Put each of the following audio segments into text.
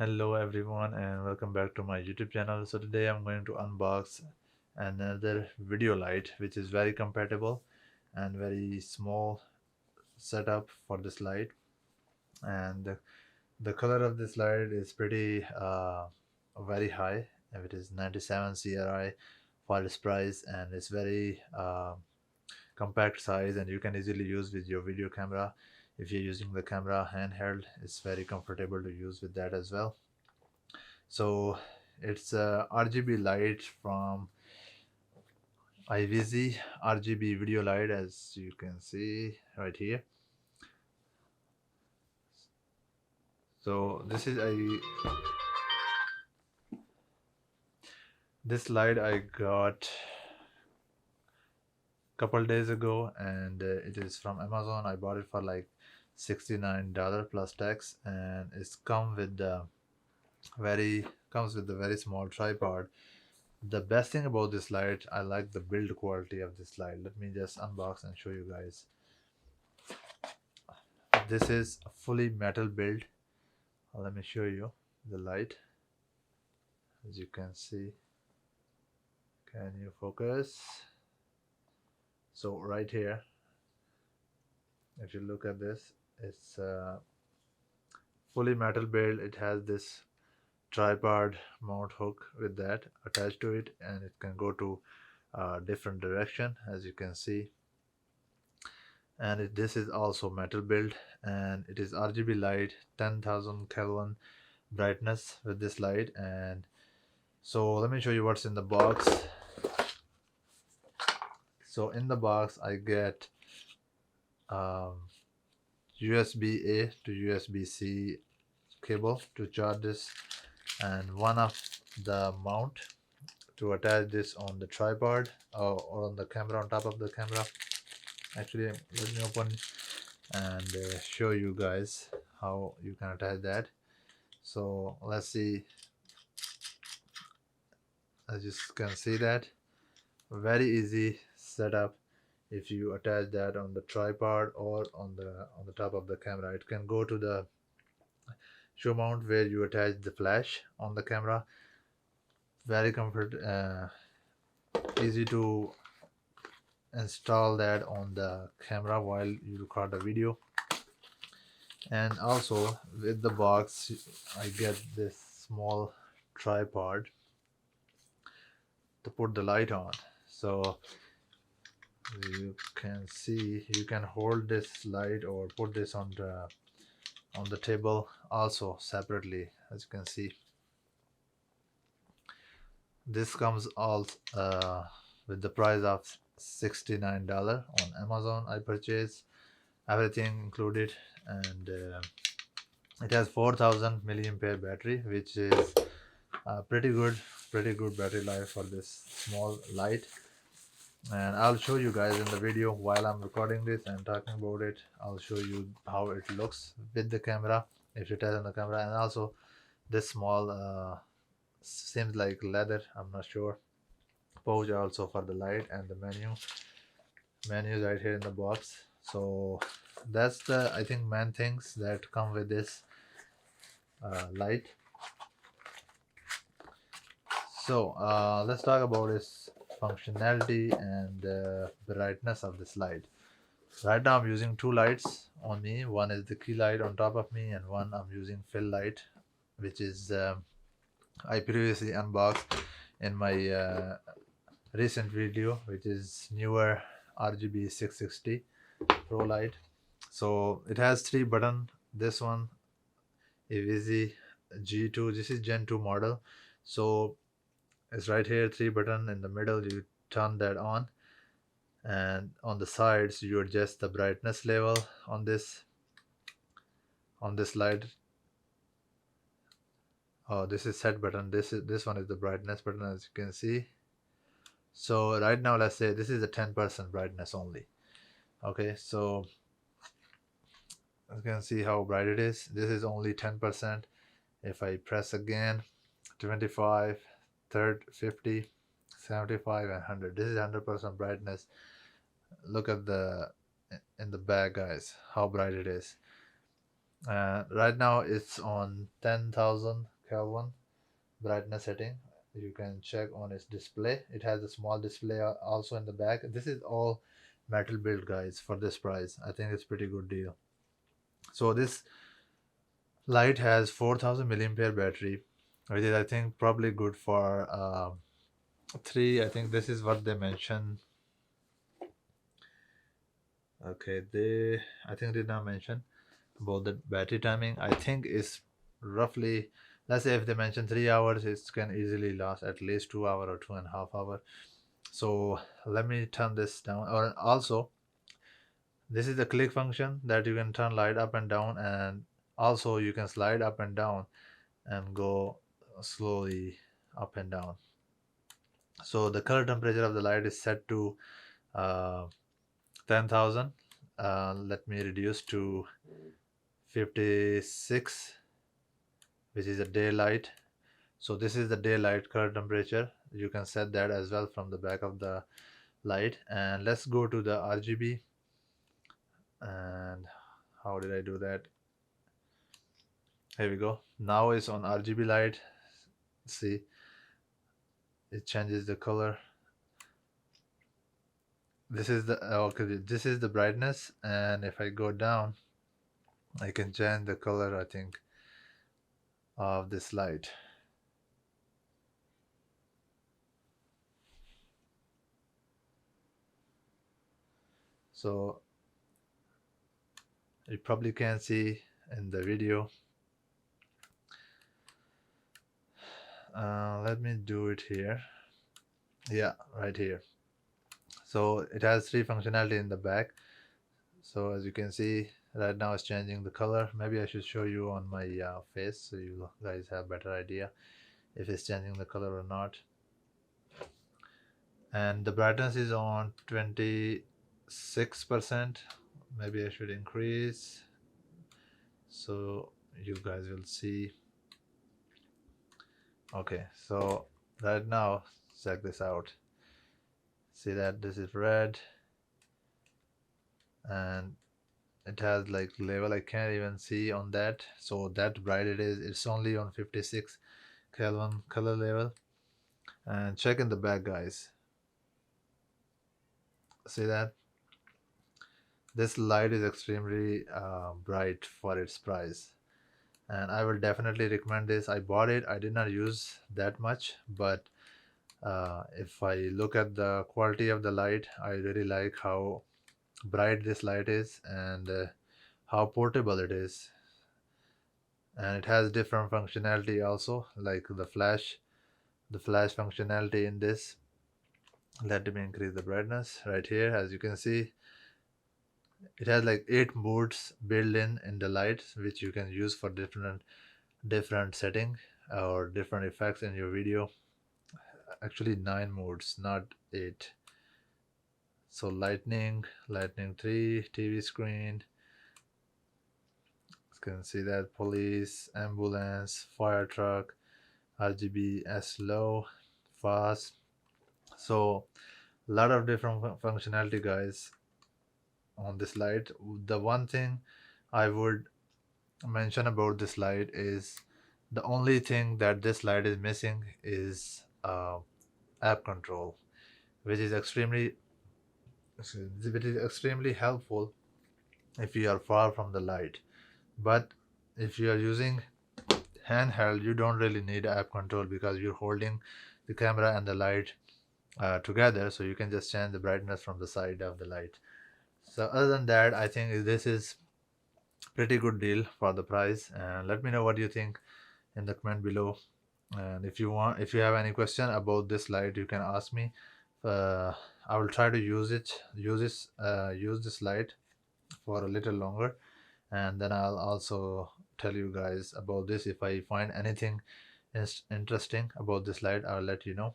Hello everyone and welcome back to my YouTube channel. So today I'm going to unbox another video light which is very compatible and very small setup for this light, and the color of this light is pretty very high. It is 97 CRI for its price, and it's very compact size, and you can easily use with your video camera. If you're using the camera handheld, it's very comfortable to use with that as well. So it's a RGB light from IVISii RGB video light, as you can see right here. So this light I got couple days ago, and it is from Amazon. I bought it for like $69 plus tax, and it's comes with a very small tripod. The best thing about this light, I like the build quality of this light. Let me just unbox and show you guys. This is a fully metal build. Let me show you the light. As you can see, can you focus? So right here, if you look at this, it's a fully metal build. It has this tripod mount hook with that attached to it, and it can go to different direction, as you can see. And this is also metal build, and it is RGB light, 10,000 Kelvin brightness with this light. And so let me show you what's in the box. So in the box I get USB-A to USB-C cable to charge this, and one of the mount to attach this on the tripod or on the camera, on top of the camera. Actually, let me open and show you guys how you can attach that. So let's see. As you can see, that very easy setup. If you attach that on the tripod or on the top of the camera, it can go to the show mount where you attach the flash on the camera. Very easy to install that on the camera while you record the video. And also with the box I get this small tripod to put the light on. So you can see, you can hold this light or put this on the table also separately. As you can see, this comes all with the price of $69 on Amazon. I purchased everything included, and it has 4000 milliampere battery, which is pretty good battery life for this small light. And I'll show you guys in the video while I'm recording this and talking about it. I'll show you how it looks with the camera, if it has on the camera. And also this small seems like leather, I'm not sure, pouch also for the light, and the menus right here in the box. So that's the, I think, main things that come with this light. So let's talk about its functionality and brightness of this light. Right now I'm using two lights on me. One is the key light on top of me, and one I'm using fill light, which is I previously unboxed in my recent video, which is newer RGB 660 Pro light. So it has 3 buttons. This one, IVISii G2, this is Gen 2 model. So it's right here, 3 button in the middle. You turn that on, and on the sides you adjust the brightness level on this light. Oh, this is set button. This one is the brightness button, as you can see. So right now, let's say this is a 10% brightness only. Okay, so you can see how bright it is. This is only 10%. If I press again, 25, 30, 50, 75 and 100, this is 100% brightness. Look at in the back, guys, how bright it is. Right now it's on 10,000 Kelvin brightness setting. You can check on its display. It has a small display also in the back. This is all metal build, guys. For this price, I think it's pretty good deal. So this light has 4000 milliampere battery, which is I think probably good for three. I think this is what they mentioned. Okay, they I think did not mention about the battery timing. I think is roughly, let's say if they mention 3 hours, it can easily last at least 2 hour or 2.5 hour. So let me turn this down. Or also, this is the click function that you can turn light up and down, and also you can slide up and down and go slowly up and down. So the color temperature of the light is set to uh, 10,000. Let me reduce to 56, which is a daylight. So this is the daylight color temperature. You can set that as well from the back of the light. And let's go to the RGB. And how did I do that? Here we go. Now it's on RGB light. See, it changes the color. This is the okay, this is the brightness, and if I go down, I can change the color, I think, of this light. So you probably can see in the video. Let me do it here. Yeah, right here. So it has three functionality in the back. So as you can see, right now it's changing the color. Maybe I should show you on my face so you guys have better idea if it's changing the color or not. And the brightness is on 26%. Maybe I should increase so you guys will see. Okay, so right now check this out. See that this is red and it has like level I can't even see on that. So that bright it is. It's only on 56 Kelvin color level. And check in the back, guys. See that this light is extremely bright for its price, and I will definitely recommend this. I bought it. I did not use that much, but if I look at the quality of the light, I really like how bright this light is and how portable it is. And it has different functionality also, like the flash functionality in this. Let me increase the brightness right here. As you can see, it has like 8 modes built in the lights, which you can use for different setting or different effects in your video. Actually 9 modes, not 8. So lightning 3, TV screen, you can see that, police, ambulance, fire truck, RGB, low, fast. So a lot of different functionality, guys, on this light. The one thing I would mention about this light is the only thing that this light is missing is app control, which is extremely helpful if you are far from the light. But if you are using handheld, you don't really need app control because you're holding the camera and the light together, so you can just change the brightness from the side of the light. So other than that, I think this is pretty good deal for the price. And let me know what you think in the comment below. And if you have any question about this light, you can ask me. I will try to use this light for a little longer, and then I'll also tell you guys about this. If I find anything interesting about this light, I'll let you know.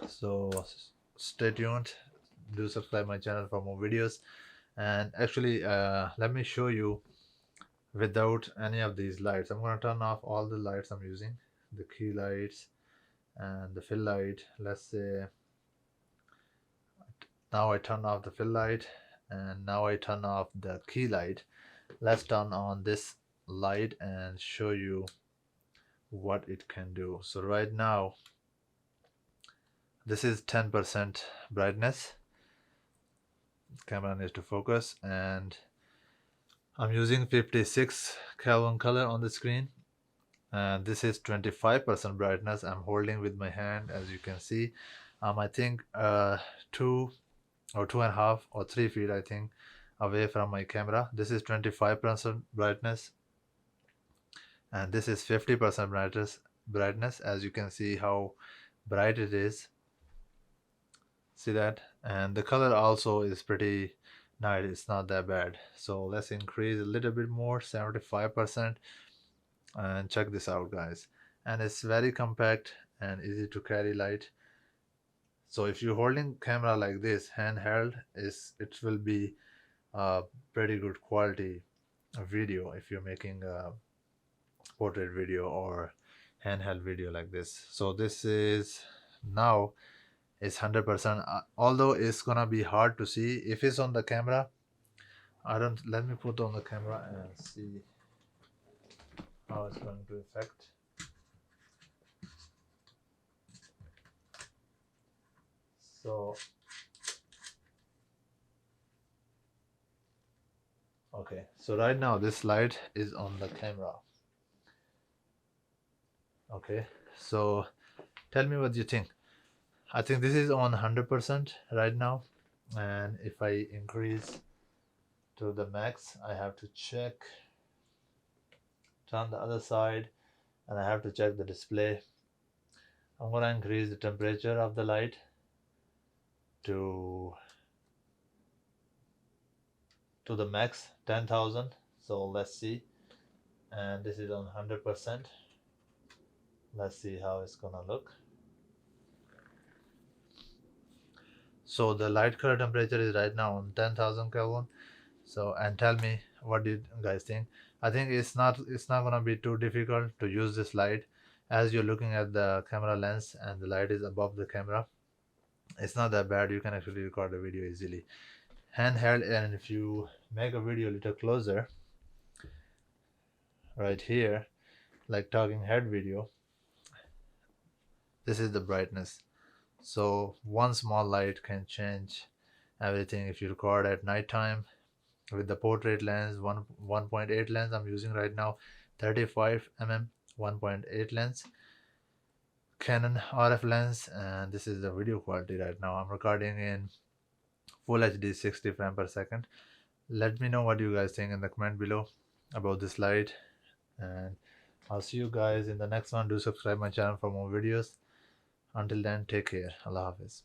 So stay tuned, do subscribe my channel for more videos. And actually let me show you without any of these lights. I'm going to turn off all the lights I'm using, the key lights and the fill light. Let's say now I turn off the fill light, and now I turn off the key light. Let's turn on this light and show you what it can do. So right now this is 10% brightness. Camera needs to focus, and I'm using 56 Kelvin color on the screen, and this is 25% brightness. I'm holding with my hand, as you can see. I think 2 or 2.5 or 3 feet, I think, away from my camera. This is 25% brightness, and this is 50% brightness. As you can see how bright it is. See that? And the color also is pretty nice. It's not that bad. So let's increase a little bit more, 75%, and check this out, guys. And it's very compact and easy to carry light. So if you're holding camera like this handheld, it will be a pretty good quality video if you're making a portrait video or handheld video like this. So this is now is 100%, although it's gonna be hard to see if it's on the camera. Let me put on the camera and see how it's going to affect. So okay, so right now this light is on the camera. Okay, so tell me what you think. I think this is on 100% right now, and if I increase to the max, I have to check, turn the other side, and I have to check the display. I'm gonna increase the temperature of the light to the max, 10,000. So let's see, and this is on 100%. Let's see how it's gonna look. So the light color temperature is right now on 10,000 Kelvin. So, and tell me what do you guys think. I think it's not gonna be too difficult to use this light, as you're looking at the camera lens and the light is above the camera. It's not that bad. You can actually record a video easily handheld. And if you make a video a little closer, right here, like talking head video, this is the brightness. So one small light can change everything. If you record at nighttime with the portrait lens, 1.8 lens I'm using right now, 35 mm 1.8 lens, Canon RF lens, and this is the video quality right now. I'm recording in full HD 60 frames per second. Let me know what you guys think in the comment below about this light, and I'll see you guys in the next one. Do subscribe my channel for more videos. Until then, take care. Allah Hafiz.